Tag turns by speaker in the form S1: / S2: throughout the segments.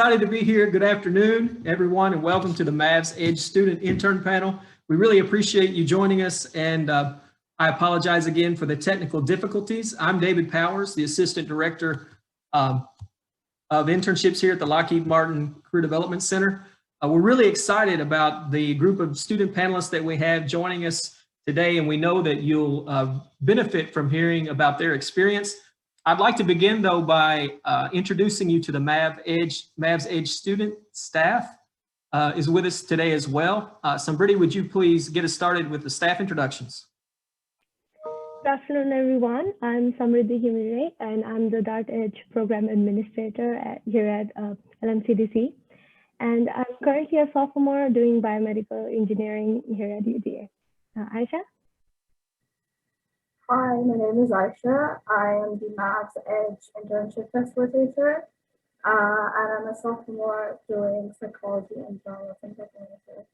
S1: Excited to be here. Good afternoon, everyone, and welcome to the Mavs Edge Student Intern Panel. We really appreciate you joining us, and I apologize again for the technical difficulties. I'm David Powers, the Assistant Director of Internships here at the Lockheed Martin Career Development Center. We're really excited about the group of student panelists that we have joining us today, and we know that you'll benefit from hearing about their experience. I'd like to begin, though, by introducing you to the Mavs Edge student staff is with us today as well. Sambriddhi, would you please get us started with the staff introductions?
S2: Good afternoon, everyone. I'm Sambriddhi Ghimire, and I'm the Dart Edge Program Administrator here at LMCDC. And I'm currently a sophomore doing biomedical engineering here at UTA. Ayesha?
S3: Hi, my name is Ayesha. I am the Mavs Edge Internship Facilitator, and I'm a sophomore doing psychology and journalism technology.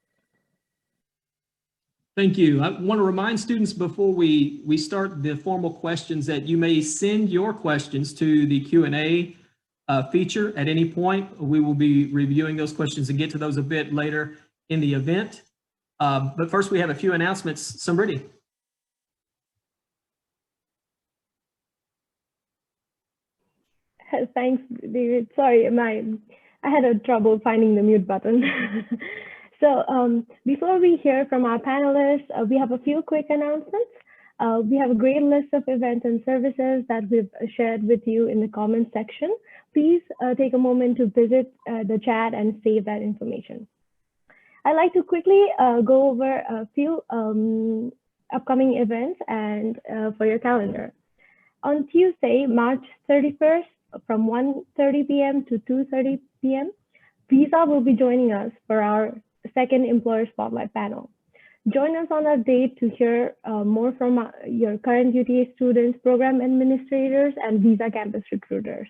S1: Thank you. I want to remind students before we start the formal questions that you may send your questions to the Q&A feature at any point. We will be reviewing those questions and get to those a bit later in the event. But first, we have a few announcements. Sambriddhi.
S2: Thanks, David. Sorry, I had a trouble finding the mute button. So before we hear from our panelists, we have a few quick announcements. We have a great list of events and services that we've shared with you in the comments section. Please take a moment to visit the chat and save that information. I'd like to quickly go over a few upcoming events and for your calendar. On Tuesday, March 31st, from 1:30 p.m. to 2:30 p.m., Visa will be joining us for our second Employer Spotlight panel. Join us on that date to hear more from your current UTA students, program administrators, and Visa campus recruiters.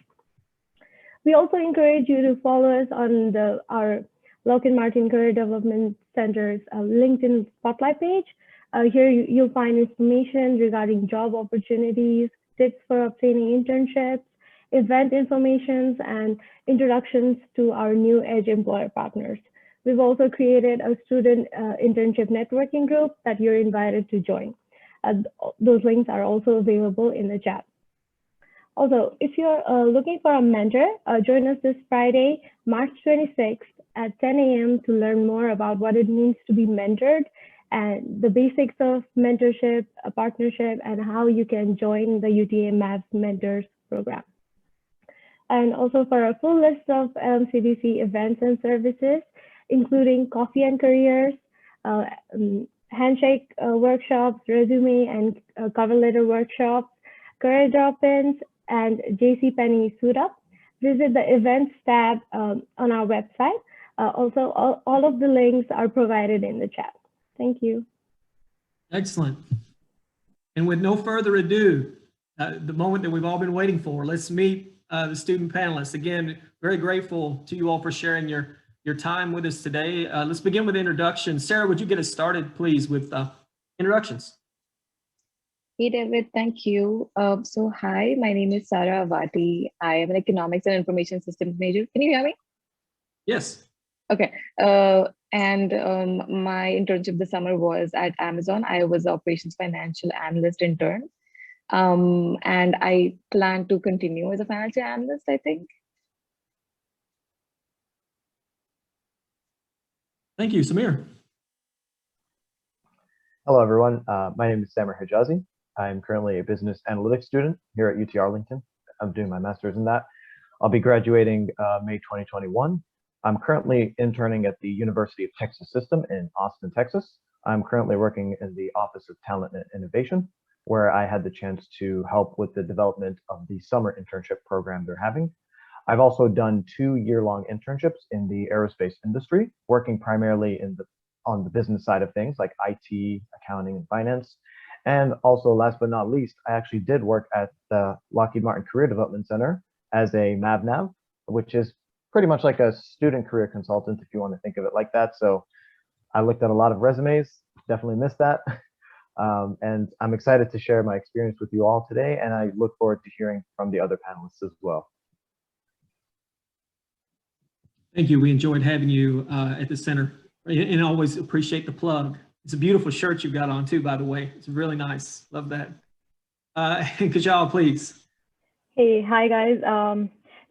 S2: We also encourage you to follow us on our Lockheed Martin Career Development Center's LinkedIn Spotlight page. Here you'll find information regarding job opportunities, tips for obtaining internships, event informations, and introductions to our new Edge employer partners. We've also created a student internship networking group that you're invited to join. Those links are also available in the chat. Also, if you're looking for a mentor, join us this Friday, March 26th at 10 a.m. to learn more about what it means to be mentored and the basics of mentorship, a partnership, and how you can join the UTA Mavs Mentors program. And also for a full list of LMCDC events and services, including coffee and careers, handshake workshops, resume and cover letter workshops, career drop-ins, and JCPenney suit up, visit the events tab on our website. Also, all of the links are provided in the chat. Thank you.
S1: Excellent. And with no further ado, the moment that we've all been waiting for, let's meet the student panelists. Again, very grateful to you all for sharing your time with us today. Let's begin with introductions. Sarah, would you get us started, please, with introductions?
S4: Hey, David, thank you. So hi, my name is Sarah Avati. I am an economics and information systems major. Can you hear me?
S1: Yes.
S4: Okay. And my internship this summer was at Amazon. I was operations financial analyst intern. And I plan to continue as a financial analyst, I think.
S1: Thank you, Samir.
S5: Hello, everyone. My name is Hijazi. I'm currently a business analytics student here at UT Arlington. I'm doing my master's in that. I'll be graduating May 2021. I'm currently interning at the University of Texas System in Austin, Texas. I'm currently working in the Office of Talent and Innovation, where I had the chance to help with the development of the summer internship program they're having. I've also done 2 year-long internships in the aerospace industry, working primarily on the business side of things like IT, accounting, and finance. And also, last but not least, I actually did work at the Lockheed Martin Career Development Center as a MavNav, which is pretty much like a student career consultant, if you want to think of it like that. So I looked at a lot of resumes, definitely missed that. And I'm excited to share my experience with you all today, and I look forward to hearing from the other panelists as well.
S1: Thank you. We enjoyed having you at the center, and always appreciate the plug. It's a beautiful shirt you've got on too, by the way. It's really nice. Love that. Kajal, please.
S2: Hey, hi guys.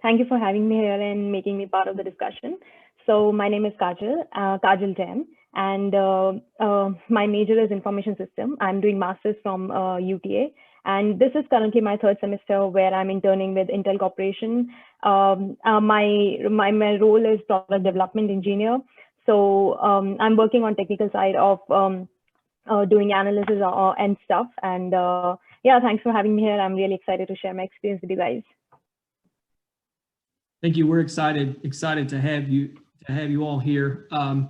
S2: Thank you for having me here and making me part of the discussion. So my name is Kajal Jain, and my major is information system. I'm doing masters from UTA, and this is currently my third semester where I'm interning with Intel Corporation. My role is product development engineer. So I'm working on technical side of doing analysis and stuff. And yeah, thanks for having me here. I'm really excited to share my experience with you guys.
S1: Thank you. We're excited to have you all here. Now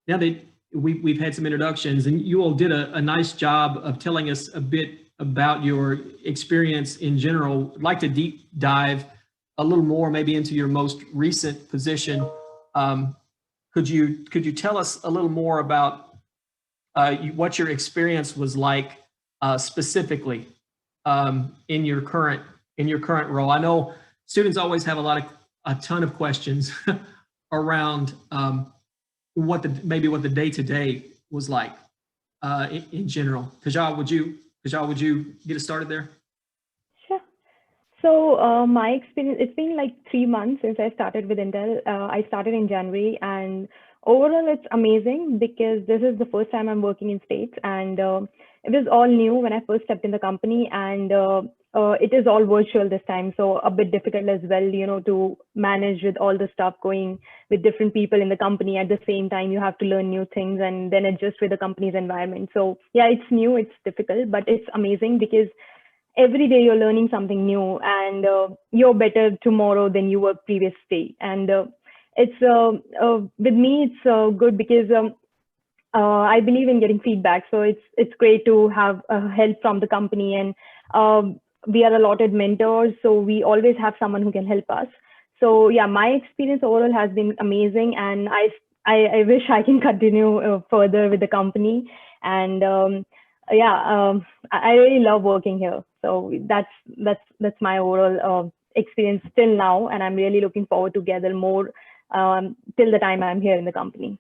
S1: that we've had some introductions, and you all did a nice job of telling us a bit about your experience in general. I'd like to deep dive a little more, maybe into your most recent position. Could you tell us a little more about what your experience was like specifically in your current role? I know students always have a ton of questions around what the day-to-day was like in general. Kajal, would you get us started there?
S2: Sure. So my experience, it's been like 3 months since I started with Intel. I started in January, and overall it's amazing because this is the first time I'm working in States, and it was all new when I first stepped in the company, and it is all virtual this time. So a bit difficult as well, to manage with all the stuff going with different people in the company at the same time. You have to learn new things and then adjust with the company's environment. So yeah, it's new, it's difficult, but it's amazing because every day you're learning something new, and you're better tomorrow than you were previous day. And it's with me, it's good because I believe in getting feedback. So it's great to have help from the company, and we are allotted mentors, so we always have someone who can help us. So yeah, my experience overall has been amazing, and I wish I can continue further with the company. And I really love working here. So that's my overall experience till now, and I'm really looking forward to gather more till the time I'm here in the company.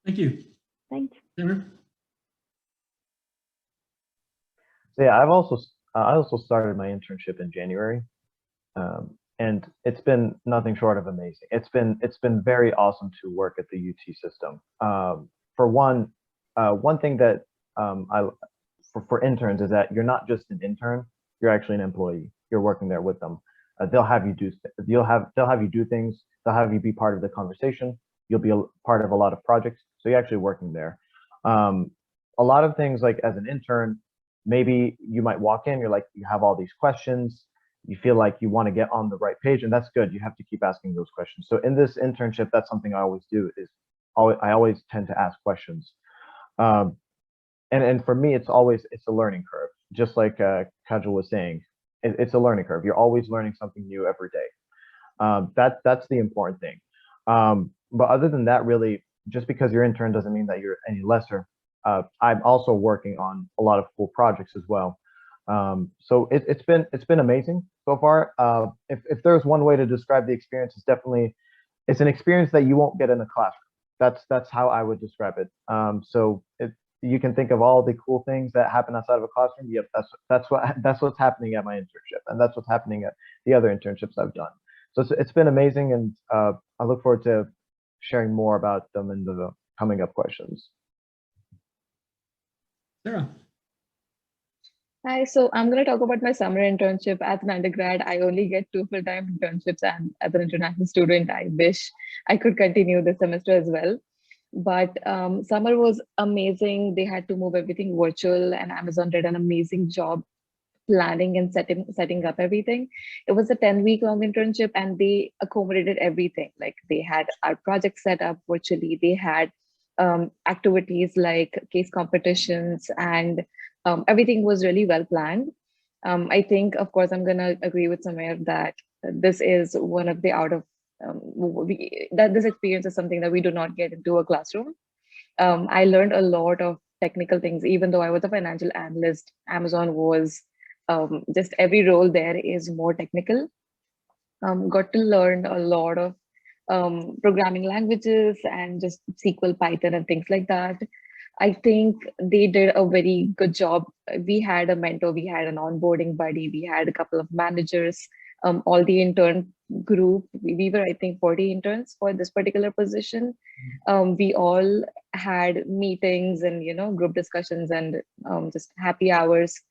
S1: Thank you.
S2: Thanks.
S5: So yeah, I also started my internship in January, and it's been nothing short of amazing. It's been very awesome to work at the UT system. For one thing that for interns is that you're not just an intern, you're actually an employee. You're working there with them. They'll have you do things. They'll have you be part of the conversation. You'll be a part of a lot of projects. So you're actually working there. A lot of things, like as an intern, maybe you might walk in, you have all these questions, you feel like you want to get on the right page, and that's good. You have to keep asking those questions. So in this internship, that's something I always do, is I always tend to ask questions. And for me, it's a learning curve. Just like Kajal was saying, it's a learning curve. You're always learning something new every day. That's the important thing. But other than that, really, just because you're intern doesn't mean that you're any lesser. I'm also working on a lot of cool projects as well. So it's been amazing so far. If there's one way to describe the experience, it's an experience that you won't get in a classroom. That's how I would describe it. So you can think of all the cool things that happen outside of a classroom. Yep, that's what's happening at my internship, and that's what's happening at the other internships I've done. So it's been amazing, and I look forward to sharing more about them in the coming up questions.
S1: Sarah.
S4: Hi, so I'm going to talk about my summer internship. As an undergrad, I only get 2 full-time internships, and as an international student, I wish I could continue this semester as well. But summer was amazing. They had to move everything virtual, and Amazon did an amazing job planning and setting up everything. It was a 10-week long internship, and they accommodated everything. Like, they had our project set up virtually. They had activities like case competitions, and everything was really well planned. I think, of course, I'm gonna agree with Samir that this is one of the that this experience is something that we do not get into a classroom. I learned a lot of technical things, even though I was a financial analyst. Amazon was just every role there is more technical. got to learn a lot of programming languages and just SQL, Python, and things like that. I think they did a very good job. We had a mentor, we had an onboarding buddy, we had a couple of managers, all the intern group. We were, I think, 40 interns for this particular position. We all had meetings and, group discussions and just happy hours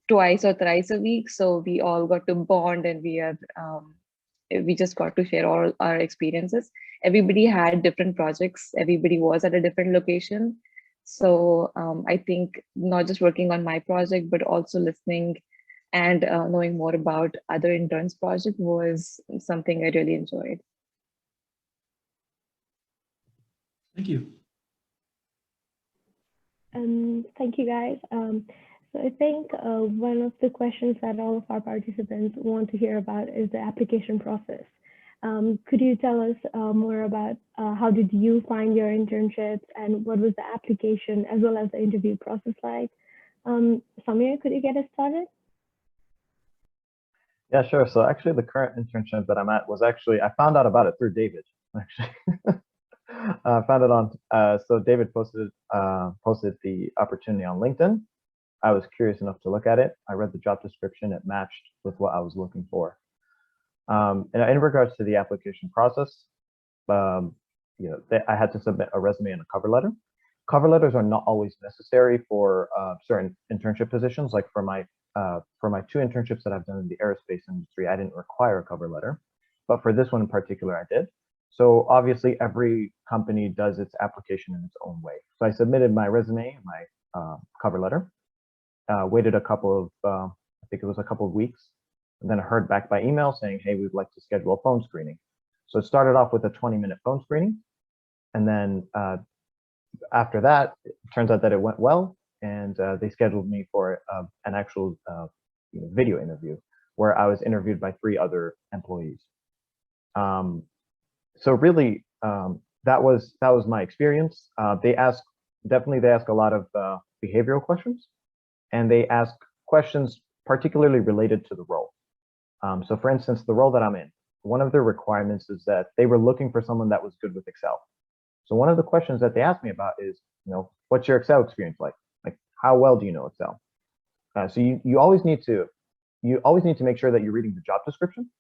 S4: twice or thrice a week. So we all got to bond, and we just got to share all our experiences. Everybody had different projects. Everybody was at a different location. So I think not just working on my project, but also listening and knowing more about other interns' project was something I really enjoyed.
S1: Thank you.
S2: Thank you, guys. So I think one of the questions that all of our participants want to hear about is the application process. Could you tell us more about how did you find your internships and what was the application as well as the interview process like? Samir, could you get us started?
S5: Yeah, sure. So actually the current internship that I'm at was actually, I found out about it through David, actually. I found it on, so David posted the opportunity on LinkedIn. I was curious enough to look at it. I read the job description. It matched with what I was looking for. And in regards to the application process, I had to submit a resume and a cover letter. Cover letters are not always necessary for certain internship positions. Like for my 2 internships that I've done in the aerospace industry, I didn't require a cover letter, but for this one in particular, I did. So obviously every company does its application in its own way. So I submitted my resume, my cover letter, waited a couple of, I think it was a couple of weeks, and then I heard back by email saying, hey, we'd like to schedule a phone screening. So it started off with a 20-minute phone screening. And then after that, it turns out that it went well. And they scheduled me for an actual video interview where I was interviewed by 3 other employees. So really, that was my experience. They ask a lot of behavioral questions, and they ask questions particularly related to the role. So for instance, the role that I'm in, one of their requirements is that they were looking for someone that was good with Excel. So one of the questions that they asked me about is, what's your Excel experience like? Like, how well do you know Excel? So you always need to make sure that you're reading the job description,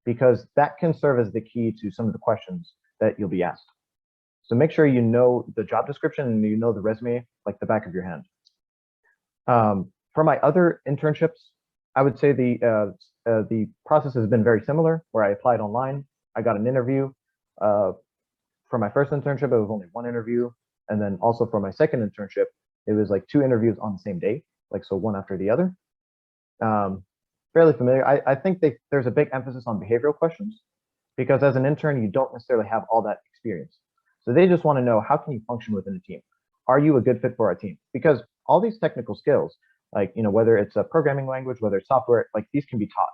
S5: because that can serve as the key to some of the questions that you'll be asked. So make sure you know the job description and you know the resume like the back of your hand. For my other internships, I would say the process has been very similar, where I applied online, I got an interview. For my first internship, it was only 1 interview. And then also for my second internship, it was like 2 interviews on the same day, so one after the other. Fairly familiar. I think there's a big emphasis on behavioral questions, because as an intern, you don't necessarily have all that experience. So they just want to know, how can you function within a team? Are you a good fit for our team? Because all these technical skills, whether it's a programming language, whether it's software, these can be taught,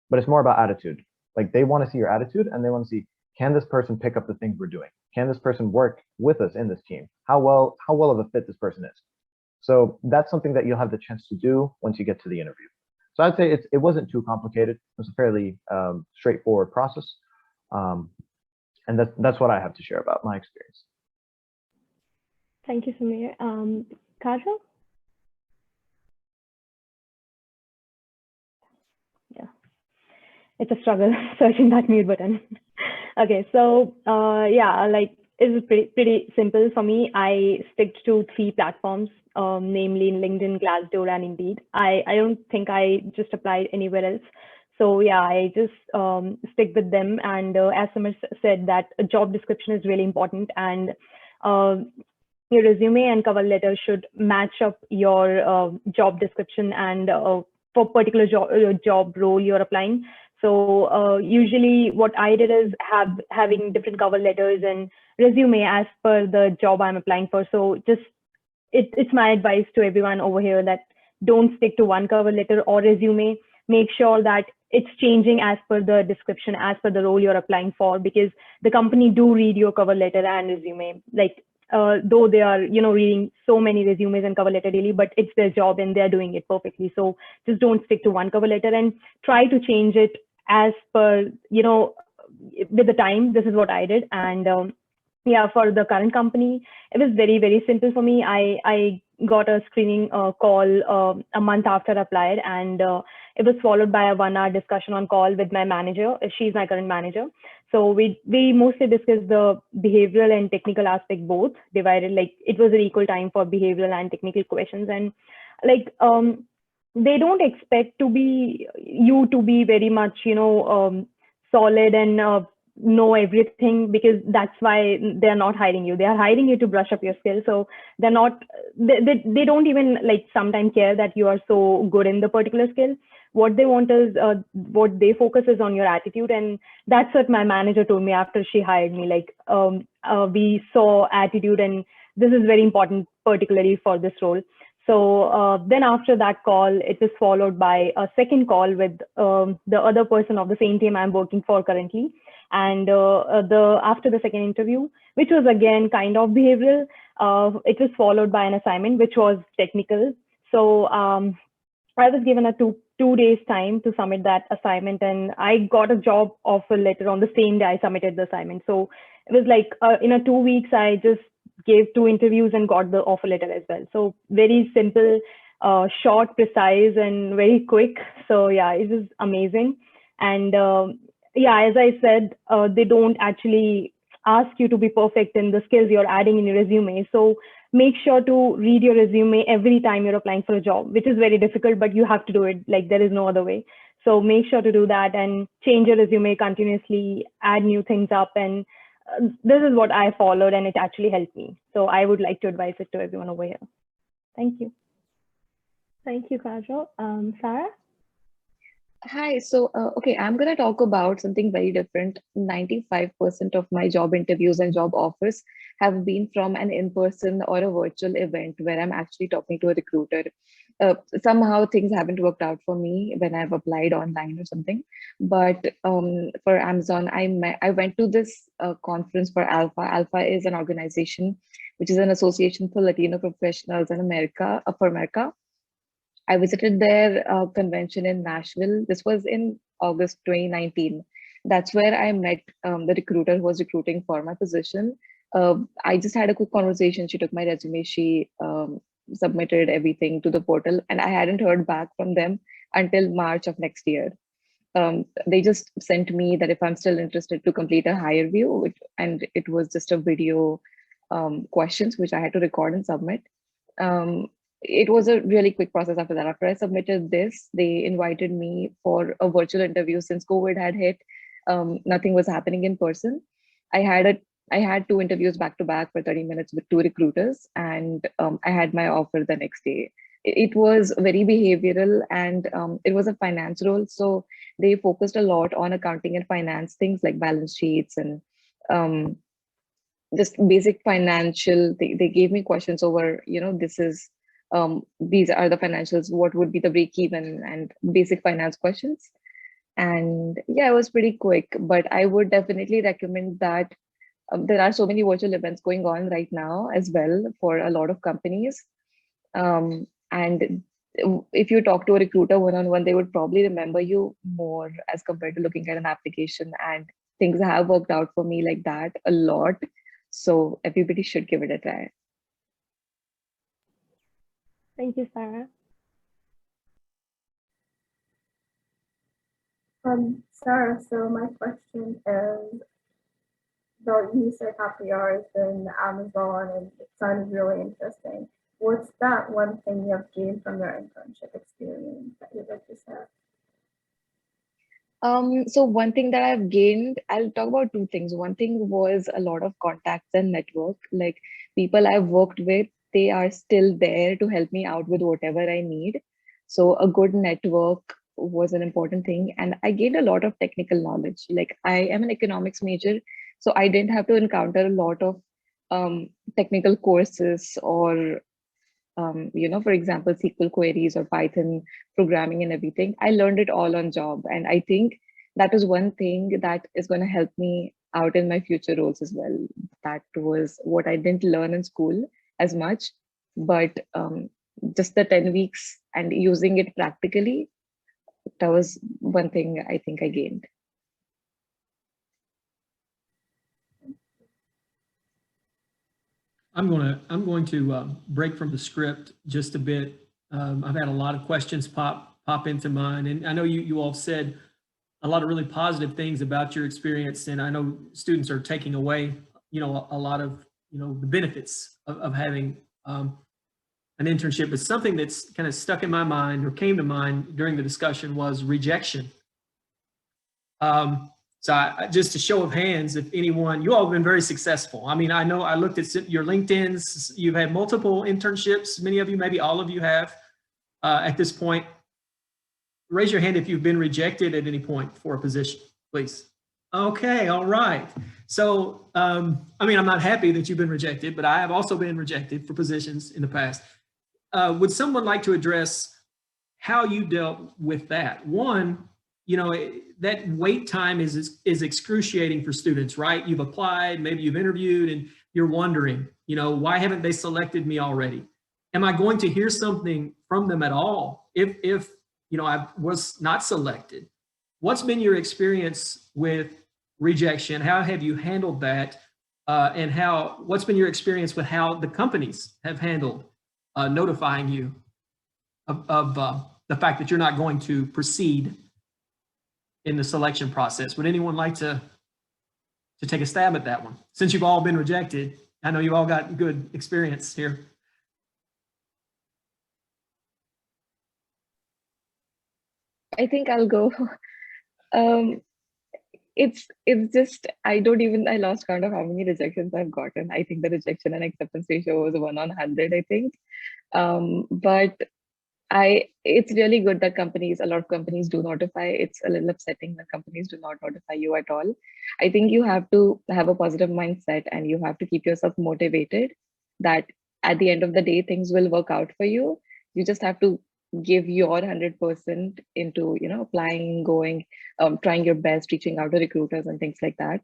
S5: but it's more about attitude. They want to see your attitude, and they want to see, can this person pick up the things we're doing? Can this person work with us in this team? How well of a fit this person is? So that's something that you'll have the chance to do once you get to the interview. So I'd say it wasn't too complicated. It was a fairly straightforward process. And that's what I have to share about my experience.
S2: Thank you, Samir. Kajal? Yeah, it's a struggle searching that mute button. Okay, so it was pretty simple for me. I stick to 3 platforms, namely LinkedIn, Glassdoor, and Indeed. I don't think I just applied anywhere else. So yeah, I just stick with them. And as Samir said, that a job description is really important, and your resume and cover letter should match up your job description and for particular job role you're applying. So usually what I did is having different cover letters and resume as per the job I'm applying for. So just it's my advice to everyone over here that don't stick to one cover letter or resume. Make sure that it's changing as per the description, as per the role you're applying for, because the company do read your cover letter and resume. Though they are, reading so many resumes and cover letter daily, but it's their job and they're doing it perfectly. So just don't stick to one cover letter and try to change it as per, with the time, this is what I did. And yeah, for the current company, it was very, very simple for me. I got a screening call a month after I applied, and it was followed by a 1 hour discussion on call with my manager. She's my current manager. So we mostly discussed the behavioral and technical aspect both, divided, like it was an equal time for behavioral and technical questions. And like they don't expect you to be very much, solid and know everything, because that's why they're not hiring you. They are hiring you to brush up your skills. So they don't even like sometimes care that you are so good in the particular skill. What they want is what they focus is on your attitude. And that's what my manager told me after she hired me. Like we saw attitude, and this is very important, particularly for this role. So then after that call, it was followed by a second call with the other person of the same team I'm working for currently. And after the second interview, which was again kind of behavioral, it was followed by an assignment, which was technical. So I was given a two days time to submit that assignment, and I got a job offer letter on the same day I submitted the assignment. So it was like in a 2 weeks, I just gave 2 interviews and got the offer letter as well. So very simple, short, precise, and very quick. So yeah, it was amazing. And yeah, as I said, they don't actually ask you to be perfect in the skills you're adding in your resume. So make sure to read your resume every time you're applying for a job, which is very difficult, but you have to do it. Like there is no other way. So make sure to do that and change your resume continuously, add new things up. And this is what I followed, and it actually helped me. So I would like to advise it to everyone over here. Thank you. Thank you, Kajal. Sarah?
S4: Hi, so okay, I'm going to talk about something very different. 95% of my job interviews and job offers have been from an in-person or a virtual event where I'm actually talking to a recruiter. Somehow things haven't worked out for me when I've applied online or something. But for Amazon, I went to this conference for Alpha. Alpha is an organization which is an association for Latino professionals in America, for America. I visited their convention in Nashville. This was in August 2019. That's where I met the recruiter who was recruiting for my position. I just had a quick conversation. She took my resume. She submitted everything to the portal, and I hadn't heard back from them until March of next year. They just sent me that if I'm still interested to complete a higher view, and it was just a video questions which I had to record and submit. It was a really quick process after that. After I submitted this, they invited me for a virtual interview. Since COVID had hit, nothing was happening in person. I had 2 interviews back to back for 30 minutes with 2 recruiters, and I had my offer the next day. It was very behavioral, and it was a finance role. So they focused a lot on accounting and finance things like balance sheets and just basic financial. They gave me questions over, these are the financials, what would be the break even, and basic finance questions. And yeah, it was pretty quick, but I would definitely recommend that. There are so many virtual events going on right now as well for a lot of companies. And if you talk to a recruiter one-on-one, they would probably remember you more as compared to looking at an application. And things have worked out for me like that a lot. So everybody should give it a try.
S2: Thank you, Sarah.
S3: Sarah, so my question is, though you said half the hours in Amazon and it sounded really interesting, what's that one thing you have gained from your internship experience that you'd like to share?
S4: So one thing that I've gained, I'll talk about 2 things. One thing was a lot of contacts and network, like people I've worked with, they are still there to help me out with whatever I need. So a good network was an important thing. And I gained a lot of technical knowledge. Like I am an economics major, so I didn't have to encounter a lot of technical courses or for example, SQL queries or Python programming and everything. I learned it all on job. And I think that is one thing that is going to help me out in my future roles as well. That was what I didn't learn in school as much, but just the 10 weeks and using it practically that was one thing I think I gained.
S1: I'm going to break from the script just a bit. I've had a lot of questions pop into mind, and I know you all said a lot of really positive things about your experience, and I know students are taking away, a lot of, the benefits of having an internship. But something that's kind of stuck in my mind or came to mind during the discussion was rejection. So just a show of hands, if anyone, you all have been very successful. I mean, I know I looked at your LinkedIn's, you've had multiple internships, many of you, maybe all of you have at this point. Raise your hand if you've been rejected at any point for a position, please. Okay, all right. So, I mean, I'm not happy that you've been rejected, but I have also been rejected for positions in the past. Would someone like to address how you dealt with that? One, that wait time is excruciating for students, right? You've applied, maybe you've interviewed, and you're wondering, why haven't they selected me already? Am I going to hear something from them at all if I was not selected? What's been your experience with rejection? How have you handled that? And what's been your experience with how the companies have handled notifying you of the fact that you're not going to proceed in the selection process? Would anyone like to take a stab at that one? Since you've all been rejected, I know you've all got good experience here.
S4: I think I'll go. It's just, I lost count of how many rejections I've gotten. I think the rejection and acceptance ratio was 1 on 100, I think. But it's really good that a lot of companies do notify. It's a little upsetting that companies do not notify you at all. I think you have to have a positive mindset, and you have to keep yourself motivated that at the end of the day, things will work out for you. You just have to give your 100% into, applying, going, trying your best, reaching out to recruiters and things like that.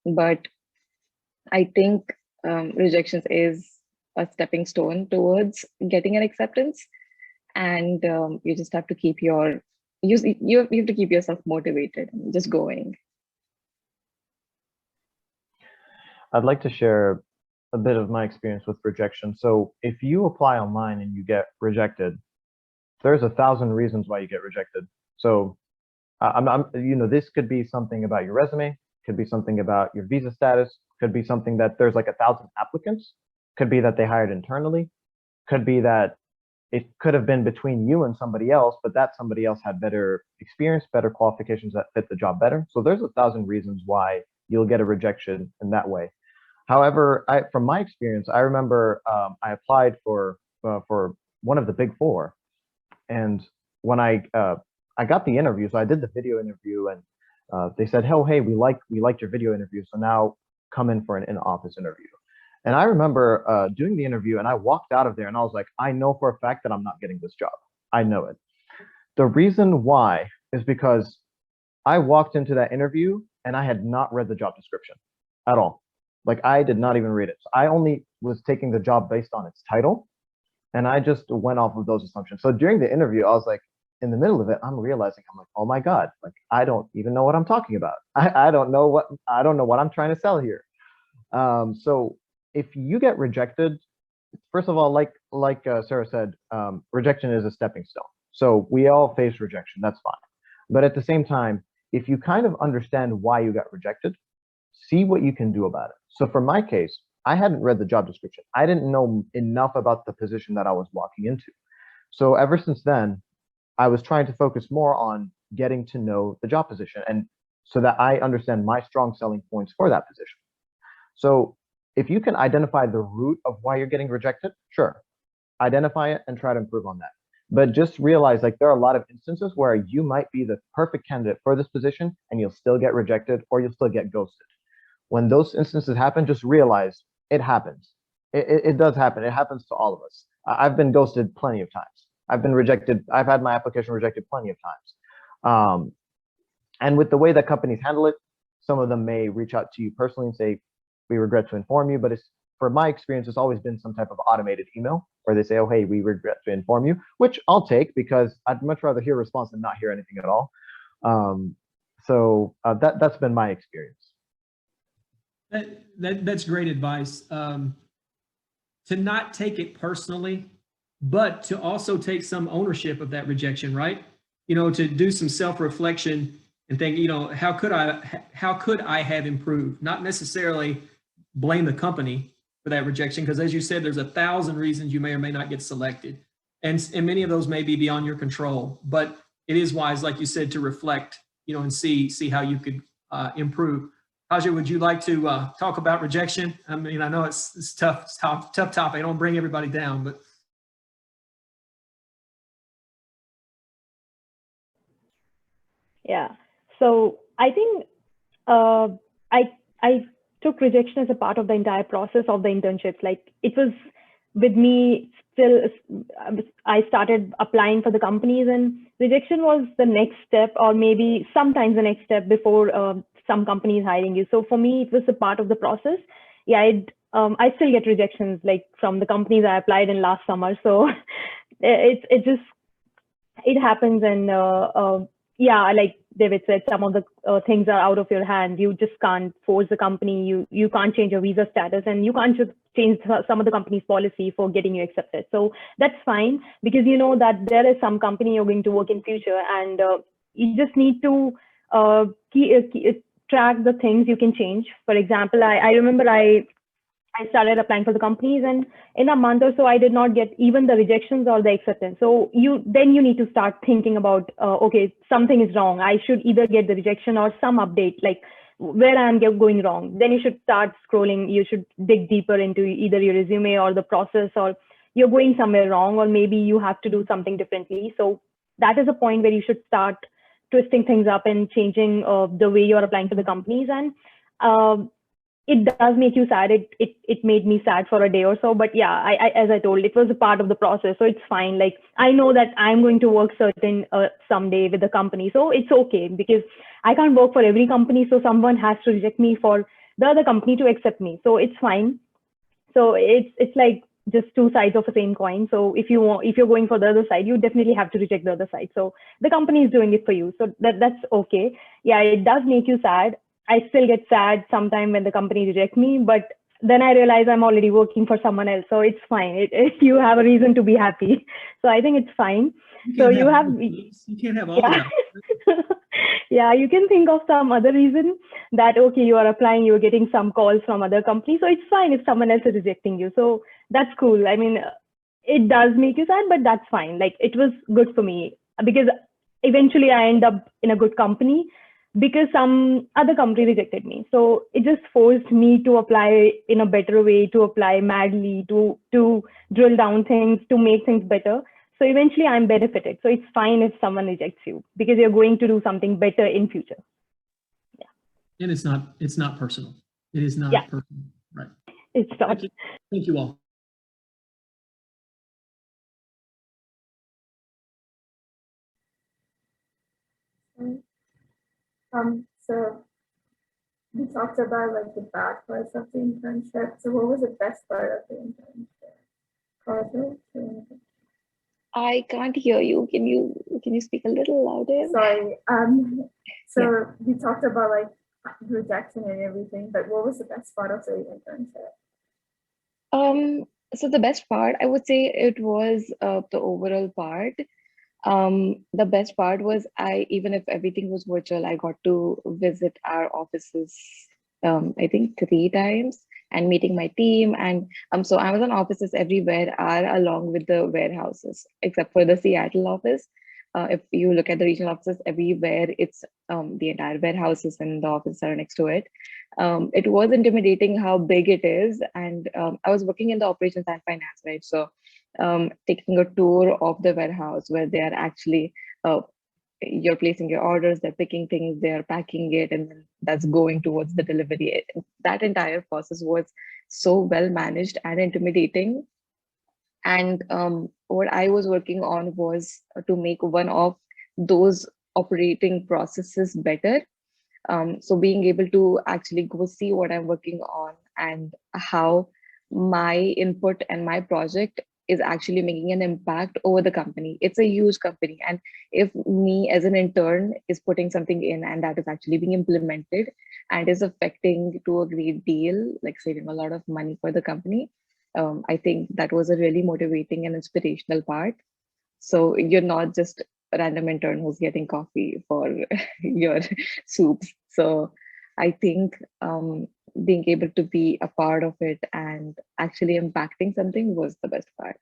S4: But I think rejections is a stepping stone towards getting an acceptance. And you just have to keep you have to keep yourself motivated and just going.
S5: I'd like to share a bit of my experience with rejection. So if you apply online and you get rejected, there's 1,000 reasons why you get rejected. So this could be something about your resume, could be something about your visa status, could be something that there's like 1,000 applicants, could be that they hired internally, could be that it could have been between you and somebody else, but that somebody else had better experience, better qualifications that fit the job better. So there's 1,000 reasons why you'll get a rejection in that way. However, from my experience, I remember I applied for one of the big four, and when I got the interview, so I did the video interview, and they said, "Oh, hey, we liked your video interview, so now come in for an in-office interview." And I remember doing the interview, and I walked out of there, and I was like, I know for a fact that I'm not getting this job. I know it. The reason why is because I walked into that interview, and I had not read the job description at all. Like, I did not even read it. So I only was taking the job based on its title, and I just went off of those assumptions. So during the interview, I was like, in the middle of it, I'm realizing, I'm like, oh my God, like, I don't even know what I'm talking about. I don't know what I'm trying to sell here. So if you get rejected, first of all, like Sarah said, rejection is a stepping stone. So we all face rejection, that's fine. But at the same time, if you kind of understand why you got rejected, see what you can do about it. So for my case, I hadn't read the job description. I didn't know enough about the position that I was walking into. So ever since then, I was trying to focus more on getting to know the job position, and so that I understand my strong selling points for that position. So if you can identify the root of why you're getting rejected, sure, identify it and try to improve on that. But just realize, like, there are a lot of instances where you might be the perfect candidate for this position and you'll still get rejected, or you'll still get ghosted. When those instances happen, just realize it happens. It does happen. It happens to all of us. I've been ghosted plenty of times. I've been rejected. I've had my application rejected plenty of times. And with the way that companies handle it, some of them may reach out to you personally and say, we regret to inform you, but for my experience, it's always been some type of automated email where they say, oh, hey, we regret to inform you, which I'll take because I'd much rather hear a response than not hear anything at all. That's been my experience.
S1: That's great advice. To not take it personally, but to also take some ownership of that rejection, right? You know, to do some self-reflection and think, you know, how could I have improved? Not necessarily blame the company for that rejection, because as you said, there's 1,000 reasons you may or may not get selected. And many of those may be beyond your control, but it is wise, like you said, to reflect, you know, and see how you could improve. Kajal, would you like to talk about rejection? I mean, I know it's tough topic. I don't bring everybody down, but.
S2: Yeah. So I think I took rejection as a part of the entire process of the internships. Like it was with me still, I started applying for the companies, and rejection was the next step, or maybe sometimes the next step before some companies hiring you. So for me, it was a part of the process. Yeah, I still get rejections like from the companies I applied in last summer. So it happens, and yeah, like David said, some of the things are out of your hand. You just can't force the company. You can't change your visa status, and you can't just change some of the company's policy for getting you accepted. So that's fine, because you know that there is some company you're going to work in future, and you just need to track the things you can change. For example, I remember I started applying for the companies, and in a month or so, I did not get even the rejections or the acceptance. So then you need to start thinking about, okay, something is wrong. I should either get the rejection or some update, like where I'm going wrong. Then you should start scrolling. You should dig deeper into either your resume or the process, or you're going somewhere wrong, or maybe you have to do something differently. So that is a point where you should start twisting things up and changing the way you're applying to the companies. And it does make you sad. It made me sad for a day or so, but yeah, as I told, it was a part of the process, so it's fine. Like I know that I'm going to work certain someday with the company, so it's okay, because I can't work for every company, so someone has to reject me for the other company to accept me, so it's fine. So it's like just two sides of the same coin. So if you're going for the other side, you definitely have to reject the other side. So the company is doing it for you, so that's okay. Yeah, it does make you sad. I still get sad sometimes when the company rejects me, but then I realize I'm already working for someone else. So it's fine. You have a reason to be happy. So I think it's fine. So you
S1: can't have all
S2: yeah.
S1: that.
S2: Yeah, you can think of some other reason that, okay, you are applying, you're getting some calls from other companies. So it's fine if someone else is rejecting you. So that's cool. I mean, it does make you sad, but that's fine. Like it was good for me, because eventually I end up in a good company, because some other company rejected me. So it just forced me to apply in a better way, to apply madly, to drill down things, to make things better. So eventually I'm benefited. So it's fine if someone rejects you, because you're going to do something better in future. Yeah.
S1: And it's not personal. It is not personal. Right.
S2: It's not.
S1: Thank you. Thank you all.
S3: So we talked about like the bad parts of the internship. So what was the best part of the internship? Kajal?
S4: I can't hear you. Can you speak a little louder?
S3: Sorry. So we talked about like rejection and everything, but what was the best part of the internship?
S4: So the best part, I would say it was the overall part. The best part was even if everything was virtual, I got to visit our offices, I think 3 times, and meeting my team. And so Amazon offices everywhere are along with the warehouses, except for the Seattle office. If you look at the regional offices, everywhere it's the entire warehouses and the offices are next to it. It was intimidating how big it is. And I was working in the operations and finance, right? So taking a tour of the warehouse where they are actually, you're placing your orders, they're picking things, they're packing it, and then that's going towards the delivery. That entire process was so well managed and intimidating. And what I was working on was to make one of those operating processes better. So being able to actually go see what I'm working on and how my input and my project is actually making an impact over the company. It's a huge company. And if me as an intern is putting something in and that is actually being implemented and is affecting to a great deal, like saving a lot of money for the company, I think that was a really motivating and inspirational part. So you're not just a random intern who's getting coffee for your soups. So I think being able to be a part of it and actually impacting something was the best part.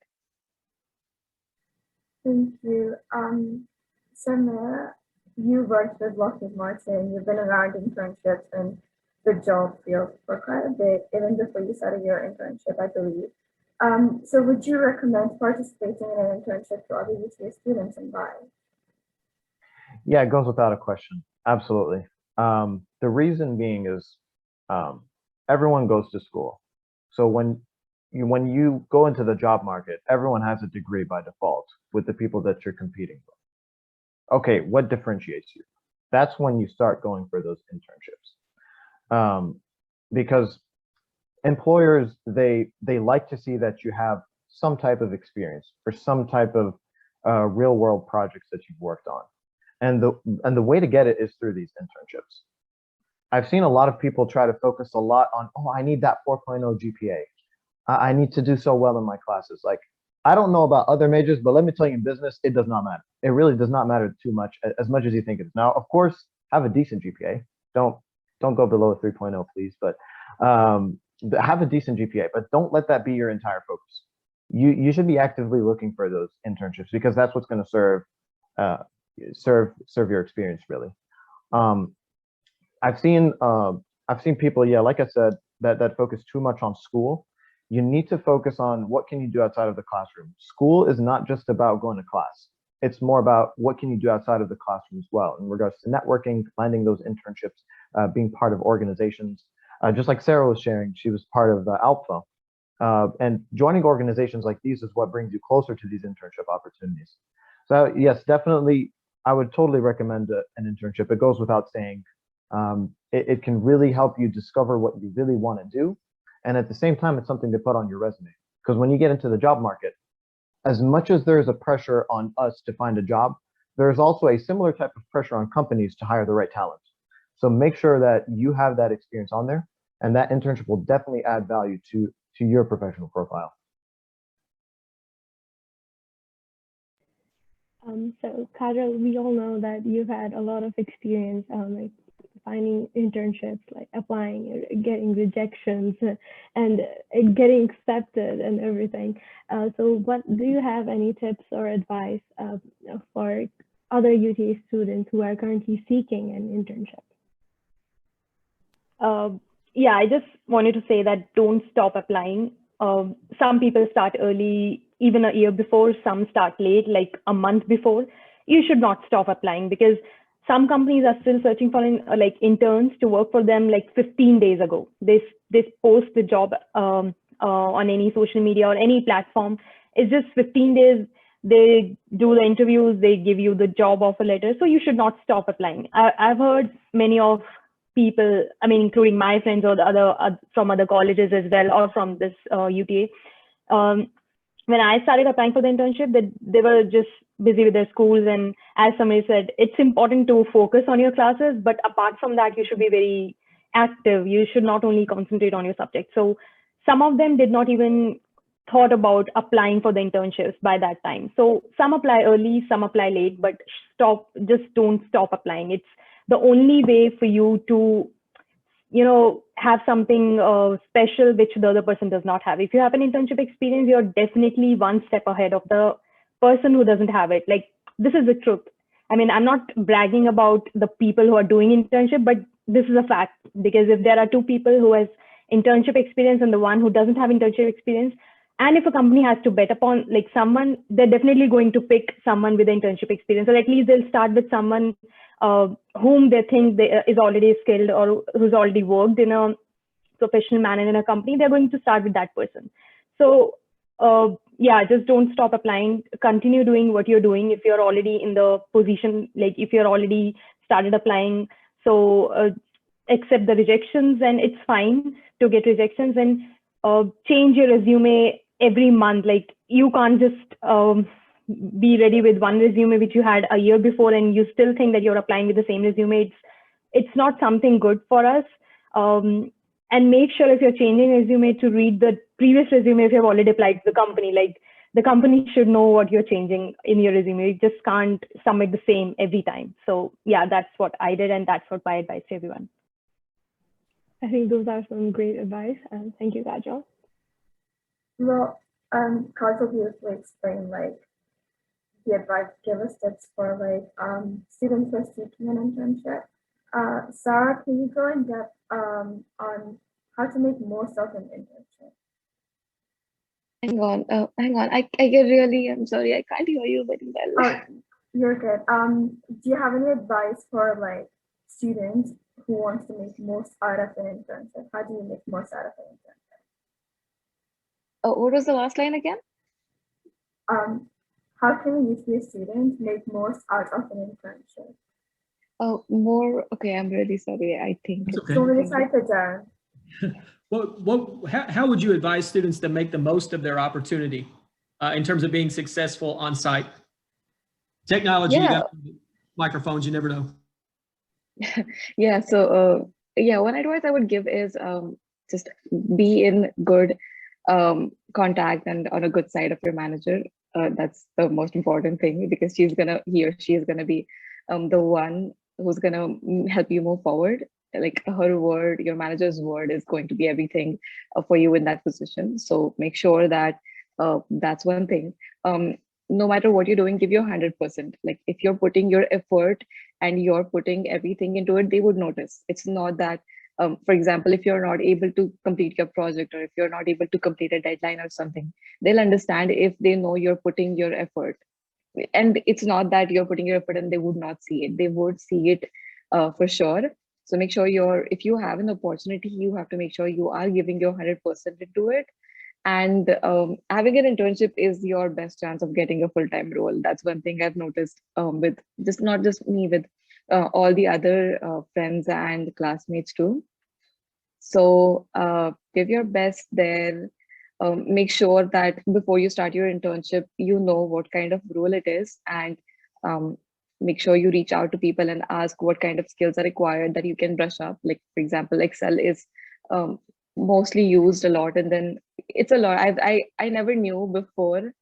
S3: Thank you. Samir, you worked with Lockheed Martin. You've been around internships and the job field for quite a bit, even before you started your internship, I believe. So would you recommend participating in an internship to other UTA students and why?
S5: Yeah, it goes without a question. Absolutely. The reason being is everyone goes to school. So when you go into the job market, everyone has a degree by default with the people that you're competing with. Okay, what differentiates you? That's when you start going for those internships. Because employers, they like to see that you have some type of experience or some type of real world projects that you've worked on. And the way to get it is through these internships. I've seen a lot of people try to focus a lot on, oh, I need that 4.0 GPA. I need to do so well in my classes. Like, I don't know about other majors, but let me tell you, in business, it does not matter. It really does not matter too much, as much as you think it is. Now, of course, have a decent GPA. Don't go below a 3.0, please. But have a decent GPA, but don't let that be your entire focus. You should be actively looking for those internships because that's what's going to serve your experience really. I've seen people, yeah, like I said, that focus too much on school. You need to focus on what can you do outside of the classroom. School is not just about going to class. It's more about what can you do outside of the classroom as well in regards to networking, finding those internships, being part of organizations. Just like Sarah was sharing, she was part of Alpha. And joining organizations like these is what brings you closer to these internship opportunities. So yes, definitely, I would totally recommend an internship. It goes without saying. It can really help you discover what you really want to do. And at the same time, it's something to put on your resume. Because when you get into the job market, as much as there's a pressure on us to find a job, there's also a similar type of pressure on companies to hire the right talent. So make sure that you have that experience on there, and that internship will definitely add value to your professional profile.
S2: So Kajal, we all know that you've had a lot of experience like finding internships, like applying, getting rejections, and getting accepted and everything. So what do you have any tips or advice for other UTA students who are currently seeking an internship?
S6: Yeah, I just wanted to say that don't stop applying. Some people start early, even a year before, some start late, like a month before. You should not stop applying because some companies are still searching for like interns to work for them like 15 days ago. They post the job on any social media or any platform. It's just 15 days. They do the interviews, they give you the job offer letter. So you should not stop applying. I've heard many of people, I mean, including my friends or the other from other colleges as well, or from this UTA. When I started applying for the internship, they were just busy with their schools. And as somebody said, it's important to focus on your classes, but apart from that, you should be very active. You should not only concentrate on your subject. So some of them did not even thought about applying for the internships by that time. So some apply early, some apply late, but just don't stop applying. It's the only way for you to, have something special which the other person does not have. If you have an internship experience, you're definitely one step ahead of the person who doesn't have it. Like, this is the truth. I mean, I'm not bragging about the people who are doing internship, but this is a fact, because if there are two people who has internship experience and the one who doesn't have internship experience, and if a company has to bet upon like someone, they're definitely going to pick someone with internship experience, or at least they'll start with someone whom they think is already skilled or who's already worked in a professional manner in a company. They're going to start with that person. So yeah, just don't stop applying. Continue doing what you're doing. If you're already in the position, like if you're already started applying, so accept the rejections, and it's fine to get rejections. And change your resume every month. Like you can't just be ready with one resume which you had a year before and you still think that you're applying with the same resume. It's not something good for us. And make sure if you're changing resume to read the previous resume if you have already applied to the company. Like the company should know what you're changing in your resume. You just can't submit the same every time. So yeah, that's what I did, and that's what my advice to everyone.
S2: I think those are some great advice. Thank you, Kajal.
S3: Well, Kajal beautifully explained like the advice, give us tips for like students who are seeking an internship. Sarah, can you go in depth on how to make most of an internship?
S4: Hang on. I really am sorry. I can't hear you very well.
S3: You're good. Do you have any advice for like students who wants to make most out of an internship? How do you make most out of an internship?
S4: What was the last line again?
S3: How can a UTA student make most out of an internship?
S4: Okay, I'm really sorry. I think
S1: It's okay.
S3: So when it's like a Jain.
S1: How would you advise students to make the most of their opportunity in terms of being successful on site? Technology, you got microphones, you never know.
S4: Yeah, so one advice I would give is just be in good contact and on a good side of your manager. That's the most important thing, because he or she is gonna be the one who's gonna help you move forward. Like her word, your manager's word is going to be everything for you in that position. So make sure that that's one thing. No matter what you're doing, give your 100%. Like if you're putting your effort and you're putting everything into it, they would notice. It's not that, for example, if you're not able to complete your project, or if you're not able to complete a deadline or something, they'll understand if they know you're putting your effort. And it's not that you're putting your effort and they would not see it. They would see it for sure. So make sure if you have an opportunity, you have to make sure you are giving your 100% into it. And having an internship is your best chance of getting a full-time role. That's one thing I've noticed with not just me, with all the other friends and classmates too. So give your best there. Make sure that before you start your internship, you know what kind of role it is, and make sure you reach out to people and ask what kind of skills are required that you can brush up. Like, for example, Excel is mostly used a lot, and then it's a lot. I never knew before,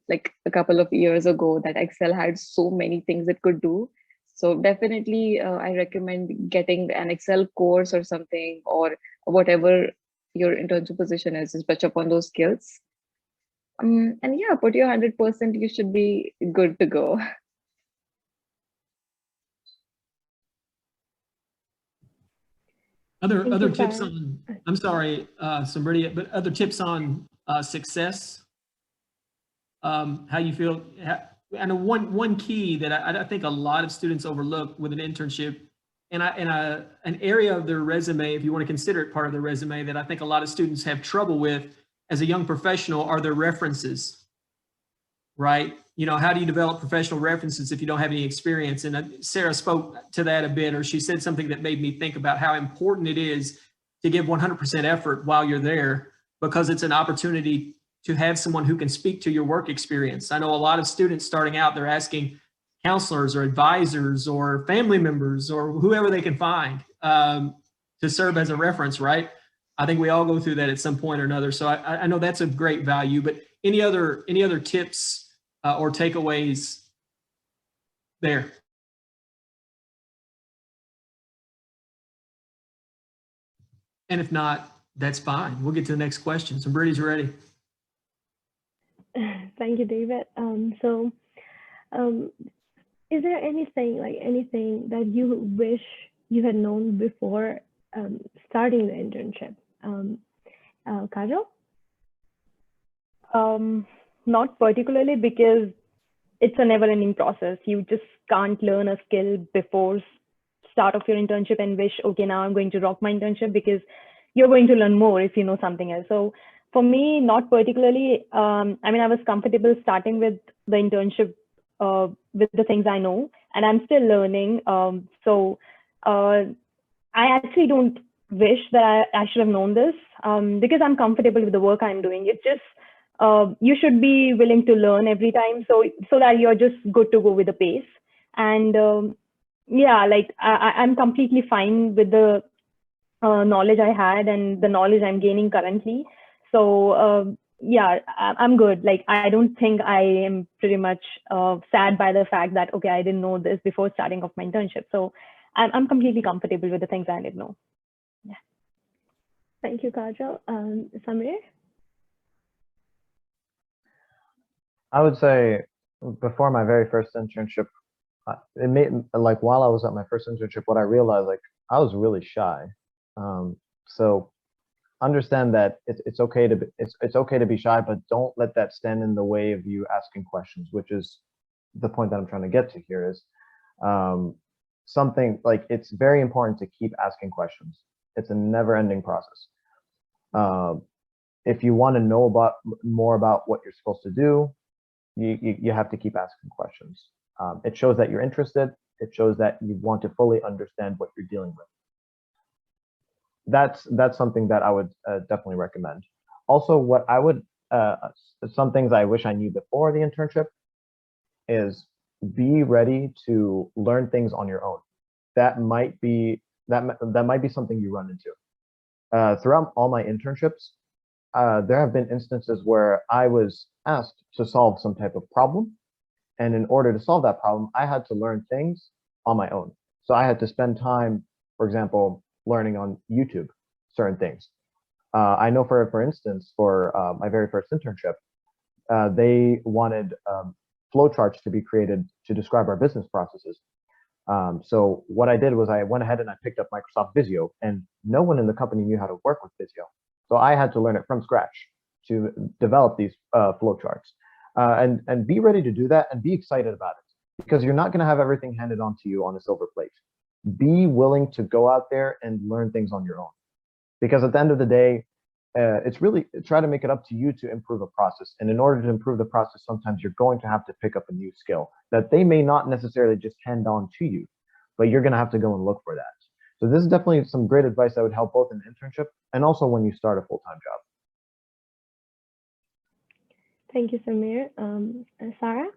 S4: like a couple of years ago, that Excel had so many things it could do. So definitely, I recommend getting an Excel course or something, or whatever your internship position is, just brush up on those skills. And yeah, put your 100%, you should be good to go.
S1: Other tips on, I'm sorry, Sambriddhi, but other tips on success, how you feel. I know one key that I think a lot of students overlook with an internship, and an area of their resume, if you want to consider it part of their resume, that I think a lot of students have trouble with as a young professional are their references, right? You know, how do you develop professional references if you don't have any experience? And Sarah spoke to that a bit, or she said something that made me think about how important it is to give 100% effort while you're there, because it's an opportunity to have someone who can speak to your work experience. I know a lot of students starting out, they're asking counselors or advisors or family members or whoever they can find to serve as a reference, right? I think we all go through that at some point or another. So I know that's a great value, but any other tips or takeaways there? And if not, that's fine. We'll get to the next question. So Brittany's ready.
S2: Thank you, David. Is there anything that you wish you had known before starting the internship? Kajal?
S6: Not particularly, because it's a never-ending process. You just can't learn a skill before start of your internship and wish, okay, now I'm going to rock my internship, because you're going to learn more if you know something else. So for me, not particularly. I mean, I was comfortable starting with the internship with the things I know, and I'm still learning. I actually don't wish that I should have known this because I'm comfortable with the work I'm doing. It's just you should be willing to learn every time, so that you're just good to go with the pace. And yeah, like I'm completely fine with the knowledge I had and the knowledge I'm gaining currently. So yeah, I'm good. Like I don't think I am pretty much sad by the fact that okay, I didn't know this before starting off my internship. So I'm completely comfortable with the things I didn't know. Yeah.
S2: Thank you, Kajal. Samir?
S5: I would say before my very first internship, it made like while I was at my first internship, what I realized like I was really shy. So understand that it's okay to be, it's okay to be shy, but don't let that stand in the way of you asking questions, which is the point that I'm trying to get to here is something like it's very important to keep asking questions. It's a never-ending process. If you want to know more about what you're supposed to do, you have to keep asking questions. It shows that you're interested. It shows that you want to fully understand what you're dealing with. That's something that I would definitely recommend. Also, what I would some things I wish I knew before the internship is be ready to learn things on your own. That might be something you run into. Throughout all my internships, there have been instances where I was asked to solve some type of problem, and in order to solve that problem, I had to learn things on my own. So I had to spend time, for example, learning on YouTube certain things. I know for instance, for my very first internship, they wanted flowcharts to be created to describe our business processes. So what I did was I went ahead and I picked up Microsoft Visio, and no one in the company knew how to work with Visio. So I had to learn it from scratch to develop these flowcharts. And be ready to do that and be excited about it, because you're not going to have everything handed on to you on a silver plate. Be willing to go out there and learn things on your own, because at the end of the day, it's really try to make it up to you to improve a process. And in order to improve the process, sometimes you're going to have to pick up a new skill that they may not necessarily just hand on to you, but you're going to have to go and look for that. So this is definitely some great advice that would help both in internship and also when you start a full-time job.
S2: Thank you, Samir. Sarah?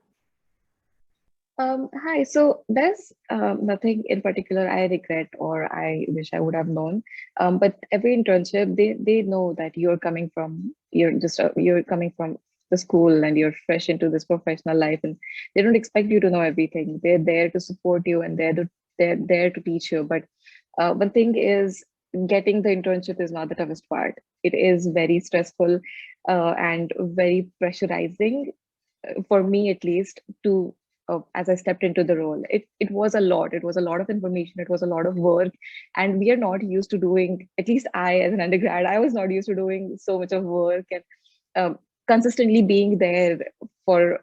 S4: Hi, so there's nothing in particular I regret or I wish I would have known. But every internship, they know that you're coming from the school and you're fresh into this professional life, and they don't expect you to know everything. They're there to support you and they're there to teach you. But one thing is, getting the internship is not the toughest part. It is very stressful and very pressurizing for me, at least, to as I stepped into the role. It was a lot. It was a lot of information. It was a lot of work. And we are not used to doing, at least I, as an undergrad, I was not used to doing so much of work and consistently being there for